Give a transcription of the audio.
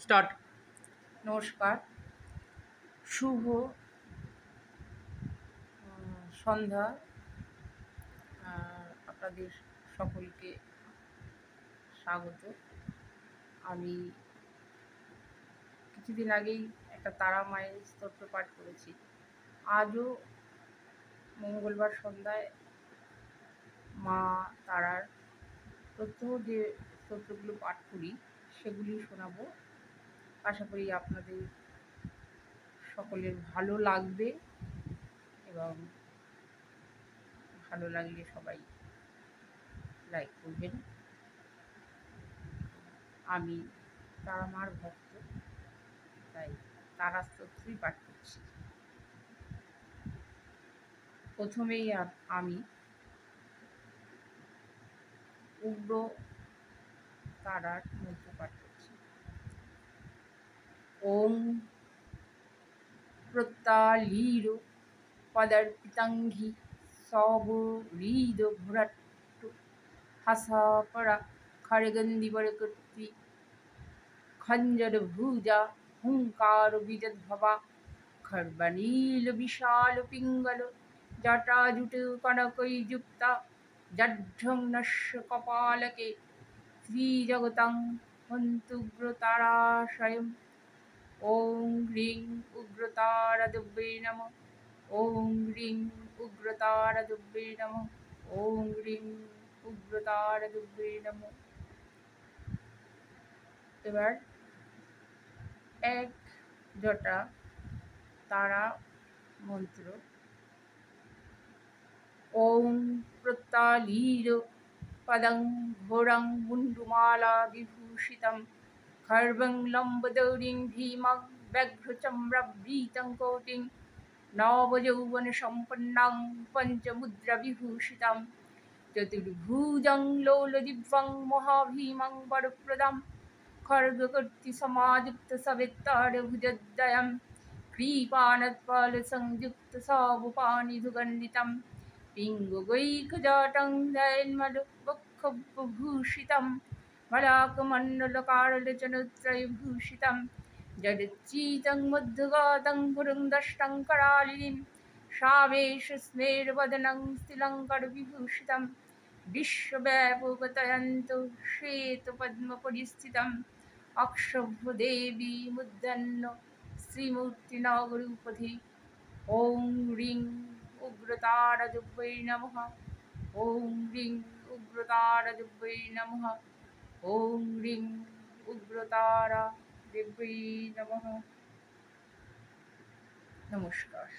Start. নমস্কার, শুভ সন্ধ্যা। আপনাদের সকলকে স্বাগত। আমি কিছুদিন আগেই একটা তারা মায়ের স্তোত্র পাঠ করেছি। আজও মঙ্গলবার সন্ধ্যায় মা তারার প্রত্যহ যে স্তোত্রগুলো পাঠ করি সেগুলি শোনাবো। আশা করি আপনাদের সকলের ভালো লাগবে এবং ভালো লাগলে সবাই লাইক করবেন। আমি তারা মার ভক্ত, তাই তারা স্তোত্রই পাঠ করছি। প্রথমেই আমি উগ্র তারার মন্ত্র পাঠ করছি। ওম প্রত্যালীর পদার্পিতাঙ্ঘি সবরিদ ভ্রাট্টু হাসাপরা খড়গন্দিবরকর্তি খঞ্জর ভুজা হুঙ্কার বিজদ্ভবা খর্বনীল বিশাল পিঙ্গল জটাজুট কনকৈযুক্তা জড্ঢং নস্য কপালকে শ্রীজগতাং হন্তুগ্রতারাশয়ম। ওং হ্রিং উগ্রতারাদেব্যৈ নমঃ। ওং হ্রিং উগ্রতারাদেব্যৈ নমঃ। ওং হ্রিং উগ্রতারাদেব্যৈ নমঃ। এবার এক জটা তারা মন্ত্র। ওং প্রত্যালীর পদং ঘোরং মুন্ডুমালা বিভূষিতং খর্বং লম্বদৌরিং ভীমং ব্যঘ্রচম্রভৃतं কোটিং নবযৌবন সম্পন্নাং পঞ্চমুদ্রা বিভূষিতং চতুর্ভুজং লোলদিব্যং মহাভীমং বরপ্রদং খর্গকর্তি সমাযুক্ত সবেত্তার ভুজদ্বয়ং কৃপানৎপাল সংযুক্ত সবুপানিধুগণ্ডিतं পিঙ্গগৈকজাটং দয়ন্মলবক্ষভূষিतं मलाकमण्डलकारलचनत्रयभूषितं जडच्चितं मध्यगातं पुरन्दष्टं करालिनीं सावेशस्मेरवदनं स्थिलङ्करविभूषितं विश्वव्यापकतयन्तो श्वेतपद्मपरिस्थितम् अक्षभ्यदेवी मुद्दन्न श्रीमूर्तिनागरूपधि। ॐ ह्रीं उग्रतारादेव्यै नमः। ॐ ह्रीं उग्रतारादेव्यै नमः। ॐ ह्रीं उग्रतारादेव्यै नमः। नमस्कार।